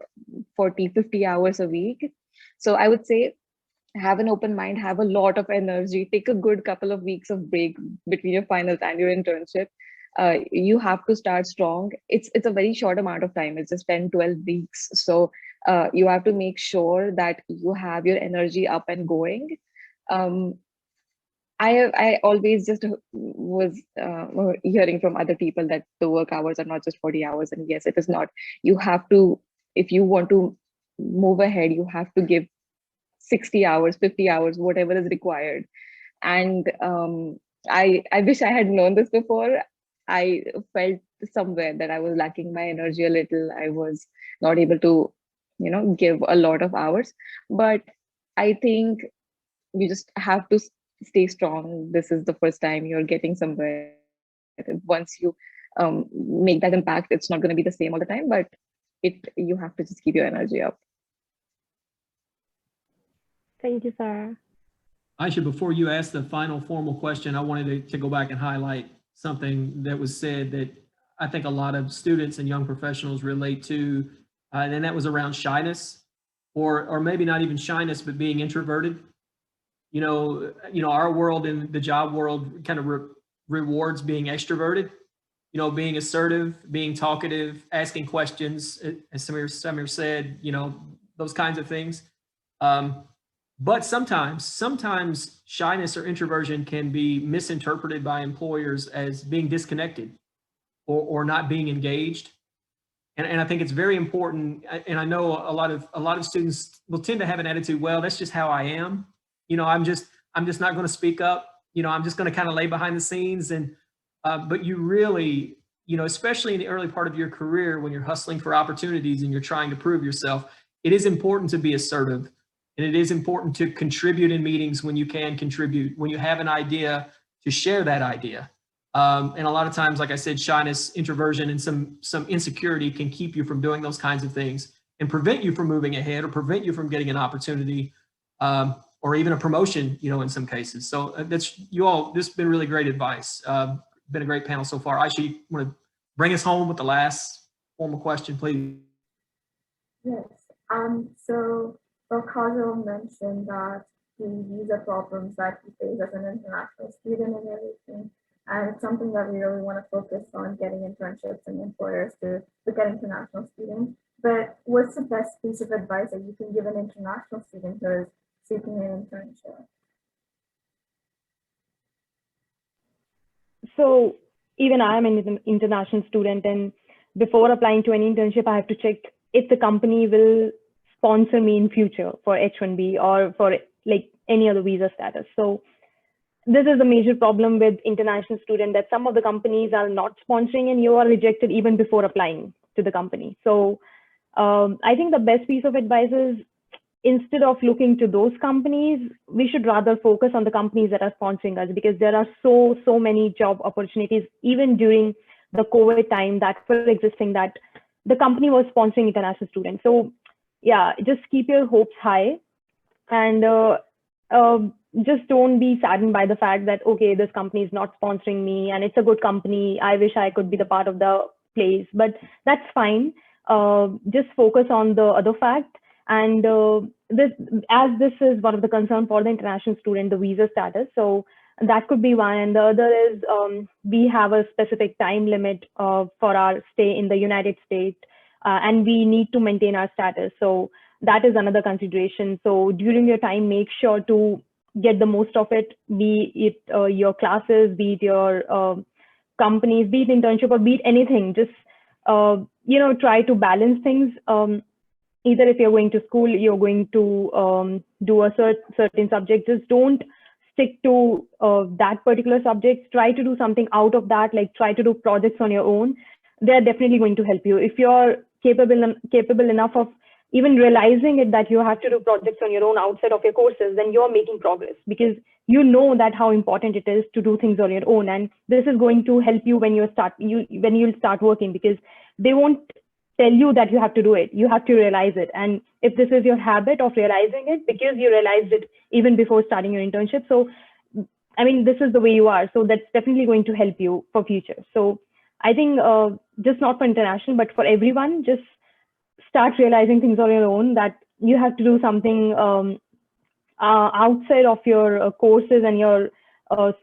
S4: 40, 50 hours a week. So I would say, have an open mind, have a lot of energy, take a good couple of weeks of break between your finals and your internship. You have to start strong. It's a very short amount of time. It's just 10, 12 weeks. So you have to make sure that you have your energy up and going. I always just was hearing from other people that the work hours are not just 40 hours. And yes, it is not. You have to, if you want to move ahead, you have to give 60 hours, 50 hours, whatever is required. And I wish I had known this before. I felt somewhere that I was lacking my energy a little. I was not able to, give a lot of hours. But I think you just have to stay strong. This is the first time you're getting somewhere. Once you make that impact, it's not going to be the same all the time, but you have to just keep your energy up.
S2: Thank you, Sarah.
S1: Ayesha, before you ask the final formal question, I wanted to go back and highlight something that was said that I think a lot of students and young professionals relate to, and that was around shyness, or maybe not even shyness, but being introverted. Our world and the job world kind of rewards being extroverted, being assertive, being talkative, asking questions, as Samir said, those kinds of things. But sometimes shyness or introversion can be misinterpreted by employers as being disconnected or not being engaged. And I think it's very important. And I know a lot of students will tend to have an attitude, well, that's just how I am. You know, I'm just not going to speak up. You know, I'm just going to kind of lay behind the scenes. And but you really, you know, especially in the early part of your career when you're hustling for opportunities and you're trying to prove yourself, it is important to be assertive. And it is important to contribute in meetings when you can contribute, when you have an idea, to share that idea. And a lot of times, like I said, shyness, introversion, and some insecurity can keep you from doing those kinds of things and prevent you from moving ahead or prevent you from getting an opportunity or even a promotion, you know, in some cases. So this has been really great advice. Been a great panel so far. Ayesha, you want to bring us home with the last formal question, please?
S3: Yes. So Kajal mentioned that the visa problems that he faced as an international student and everything. And it's something that we really want to focus on, getting internships and employers to look at international students. But what's the best piece of advice that you can give an international student who is seeking an internship?
S6: So even I'm an international student, and before applying to any internship, I have to check if the company will sponsor me in future for H-1B or for like any other visa status. So this is a major problem with international students, that some of the companies are not sponsoring and you are rejected even before applying to the company. So I think the best piece of advice is, instead of looking to those companies, we should rather focus on the companies that are sponsoring us, because there are so many job opportunities, even during the COVID time, that were existing, that the company was sponsoring international students. So yeah, just keep your hopes high, and just don't be saddened by the fact that, okay, this company is not sponsoring me and it's a good company, I wish I could be the part of the place, but that's fine. Just focus on the other fact. And this is one of the concerns for the international student, the visa status. So that could be one. And the other is we have a specific time limit for our stay in the United States, and we need to maintain our status. So that is another consideration. So during your time, make sure to get the most of it, be it your classes, be it your companies, be it internship, or be it anything. Just try to balance things. Either if you're going to school, you're going to do a certain subject, just don't stick to that particular subject. Try to do something out of that, like try to do projects on your own. They're definitely going to help you. If you're capable enough of even realizing it, that you have to do projects on your own outside of your courses, then you're making progress, because you know that how important it is to do things on your own. And this is going to help you when you'll start working, because they won't tell you that you have to do it. You have to realize it. And if this is your habit of realizing it, because you realized it even before starting your internship, so I mean, this is the way you are. So that's definitely going to help you for future. So I think just not for international, but for everyone, just start realizing things on your own, that you have to do something outside of your courses and your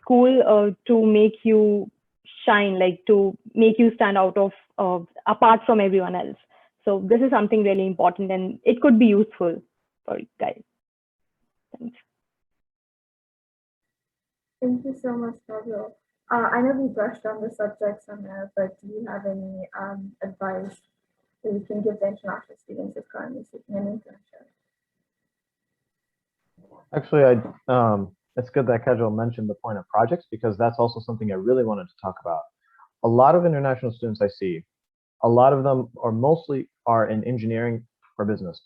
S6: school to make you shine, like to make you stand out of apart from everyone else. So this is something really important, and it could be useful for you guys. Thanks.
S3: Thank you so much, Kajal. I know we brushed on the subject somewhere, but do you have any advice that you can give the international students who are currently seeking an internship?
S5: Actually, it's good that Kajal mentioned the point of projects, because that's also something I really wanted to talk about. A lot of international students I see, a lot of them are mostly in engineering or business.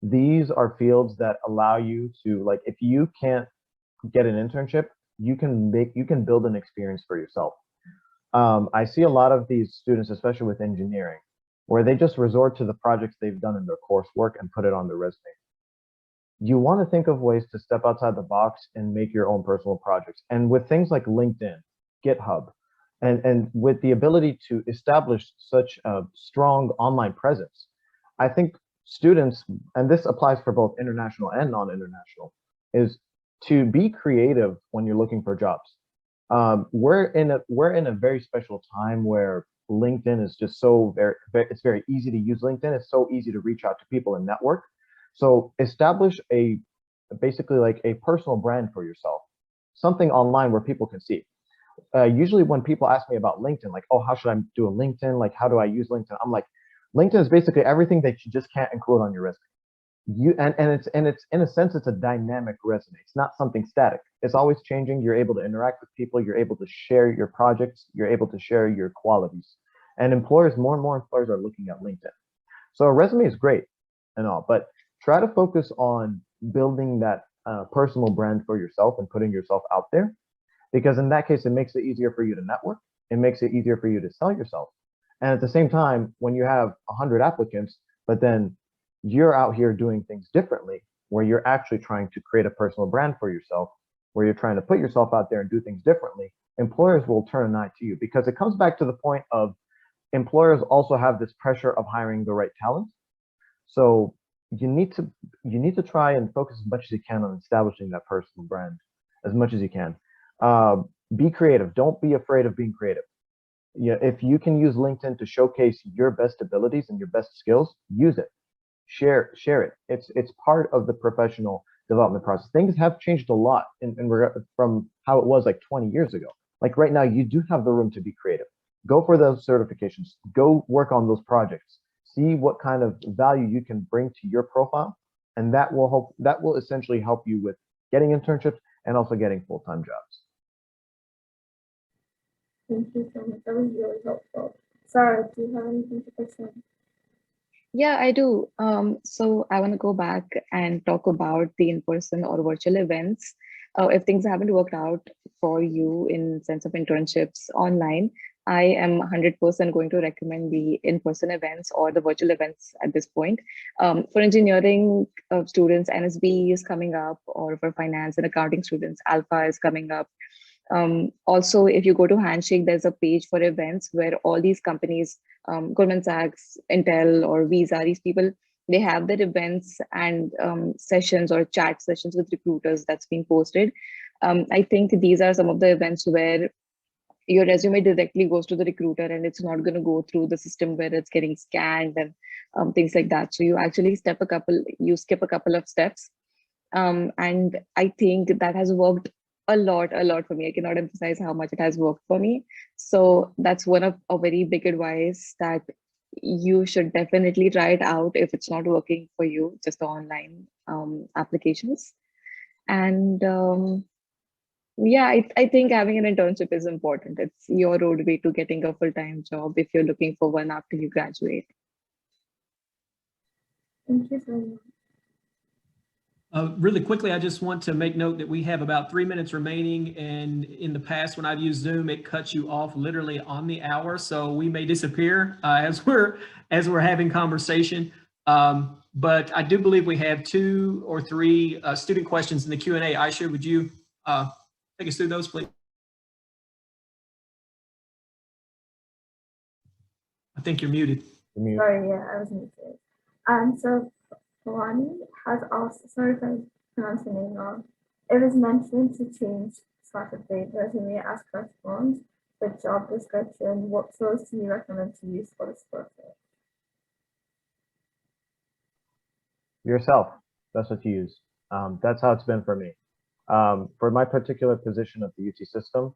S5: These are fields that allow you to, like, if you can't get an internship, you can build an experience for yourself. I see a lot of these students, especially with engineering, where they just resort to the projects they've done in their coursework and put it on their resume. You want to think of ways to step outside the box and make your own personal projects. And with things like LinkedIn, GitHub, and with the ability to establish such a strong online presence, I think students, and this applies for both international and non-international, is to be creative when you're looking for jobs. We're in a very special time where LinkedIn is just it's very easy to use LinkedIn. It's so easy to reach out to people and network. So establish a basically like a personal brand for yourself, something online where people can see. Usually when people ask me about LinkedIn, like, oh, how should I do a LinkedIn? Like, how do I use LinkedIn? I'm like, LinkedIn is basically everything that you just can't include on your resume. It's in a sense, it's a dynamic resume. It's not something static. It's always changing. You're able to interact with people. You're able to share your projects. You're able to share your qualities. And employers, more and more employers are looking at LinkedIn. So a resume is great and all, but try to focus on building that personal brand for yourself and putting yourself out there, because in that case, it makes it easier for you to network. It makes it easier for you to sell yourself. And at the same time, when you have 100 applicants, but then you're out here doing things differently, where you're actually trying to create a personal brand for yourself, where you're trying to put yourself out there and do things differently, employers will turn an eye to you, because it comes back to the point of employers also have this pressure of hiring the right talent. So you need to try and focus as much as you can on establishing that personal brand as much as you can. Be creative. Don't be afraid of being creative. Yeah, if you can use LinkedIn to showcase your best abilities and your best skills, use it. Share it. It's part of the professional development process. Things have changed a lot from how it was like 20 years ago. Like right now, you do have the room to be creative. Go for those certifications. Go work on those projects. See what kind of value you can bring to your profile, and that will essentially help you with getting internships and also getting full-time jobs.
S3: Thank you so much. That was really helpful. Sarah, do you have anything to push in?
S4: Yeah, I do. So I want to go back and talk about the in-person or virtual events. If things haven't worked out for you in sense of internships online, I am 100% going to recommend the in-person events or the virtual events at this point. For engineering students, NSB is coming up, or for finance and accounting students, Alpha is coming up. Also, if you go to Handshake, there's a page for events where all these companies, Goldman Sachs, Intel, or Visa, these people, they have their events and sessions or chat sessions with recruiters that's being posted. I think these are some of the events where your resume directly goes to the recruiter and it's not going to go through the system where it's getting scanned and things like that. So you actually skip a couple of steps. And I think that has worked a lot for me. I cannot emphasize how much it has worked for me. So that's one of a very big advice, that you should definitely try it out if it's not working for you, just the online applications. And yeah, I think having an internship is important. It's your roadway to getting a full-time job if you're looking for one after you graduate.
S3: Thank you so much.
S1: Really quickly, I just want to make note that we have about 3 minutes remaining, and in the past, when I've used Zoom, it cuts you off literally on the hour, so we may disappear as we're having conversation. But I do believe we have 2 or 3 student questions in the Q&A. Ayesha, would you take us through those, please? I think you're muted.
S3: Sorry, yeah, I was muted. So Kalani has also, sorry if I pronounced the name wrong. It was mentioned to change /update resume as corresponds the job description. What tools do you recommend to use for this purpose?
S5: Yourself. That's what you use. That's how it's been for me. For my particular position of the UT system,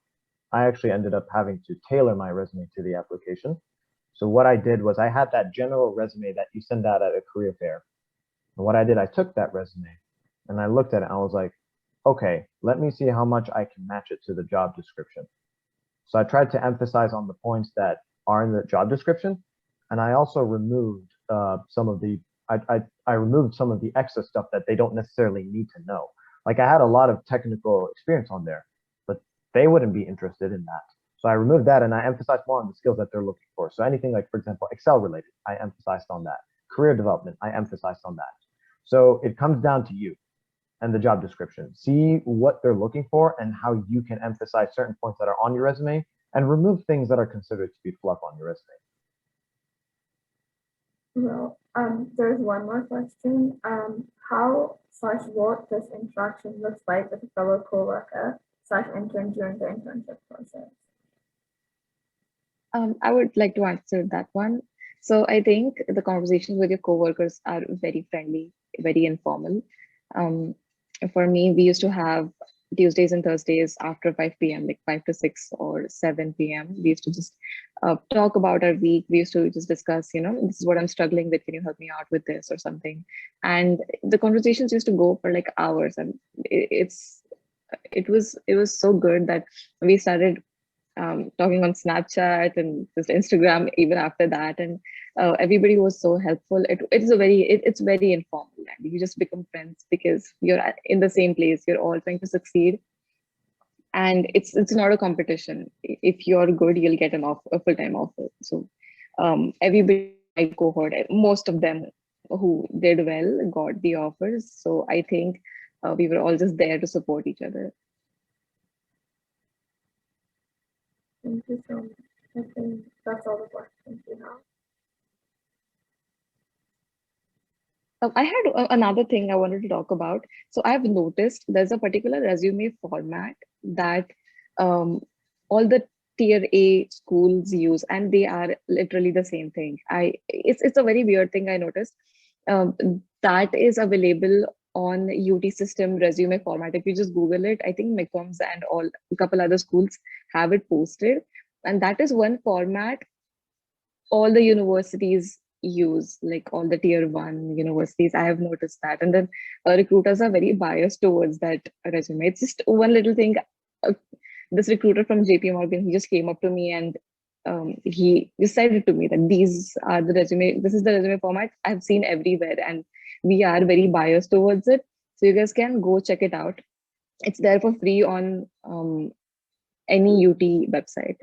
S5: I actually ended up having to tailor my resume to the application. So what I did was I had that general resume that you send out at a career fair. And what I did, I took that resume and I looked at it and I was like, okay, let me see how much I can match it to the job description. So I tried to emphasize on the points that are in the job description. And I also removed some of the extra stuff that they don't necessarily need to know. Like I had a lot of technical experience on there, but they wouldn't be interested in that. So I removed that and I emphasized more on the skills that they're looking for. So anything like, for example, Excel related, I emphasized on that. Career development, I emphasized on that. So it comes down to you and the job description. See what they're looking for and how you can emphasize certain points that are on your resume and remove things that are considered to be fluff on your resume.
S3: Well, there's one more question. How/what does interaction look like with a fellow coworker/intern during the internship process?
S4: I would like to answer that one. So I think the conversations with your coworkers are very friendly, very informal. for me, we used to have Tuesdays and Thursdays after 5 p.m., like 5 to 6 or 7 p.m. We used to just talk about our week. We used to just discuss, this is what I'm struggling with. Can you help me out with this or something? And the conversations used to go for like hours, and it was so good that we started talking on Snapchat and just Instagram even after that, and everybody was so helpful. It's very informal, and you just become friends because you're in the same place. You're all trying to succeed, and it's not a competition. If you're good, you'll get a full-time offer. So everybody in my cohort, most of them who did well got the offers. So I think we were all just there to support each other.
S3: Thank you so much. I think that's all the questions we have.
S4: I had another thing I wanted to talk about. So I've noticed there's a particular resume format that all the tier A schools use, and they are literally the same thing. It's a very weird thing I noticed. That is available on UT system resume format. If you just Google it, I think McCombs and a couple other schools have it posted, and that is one format all the universities use, like all the tier 1 universities. I have noticed that, and then recruiters are very biased towards that resume. It's just one little thing. This recruiter from JP Morgan, he just came up to me and he decided to me that this is the resume format I've seen everywhere, and we are very biased towards it. So you guys can go check it out. It's there for free on any UT website.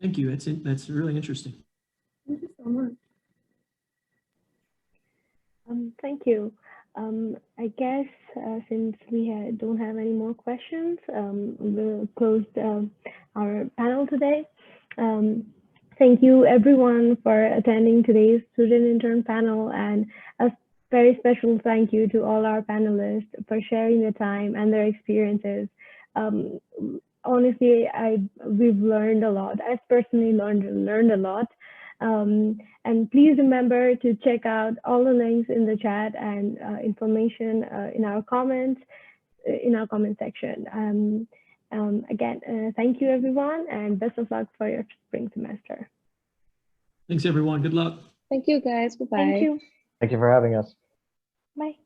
S1: Thank you. That's really interesting.
S3: Thank you so much.
S2: Thank you. I guess since we don't have any more questions, we'll close our panel today. Thank you everyone for attending today's student intern panel, and a very special thank you to all our panelists for sharing their time and their experiences. Honestly, we've learned a lot. I've personally learned a lot. And please remember to check out all the links in the chat and information in our comment section. Again, thank you everyone, and best of luck for your spring semester.
S1: Thanks everyone. Good luck.
S4: Thank you guys. Bye-bye.
S2: Thank you.
S5: Thank you for having us.
S2: Bye.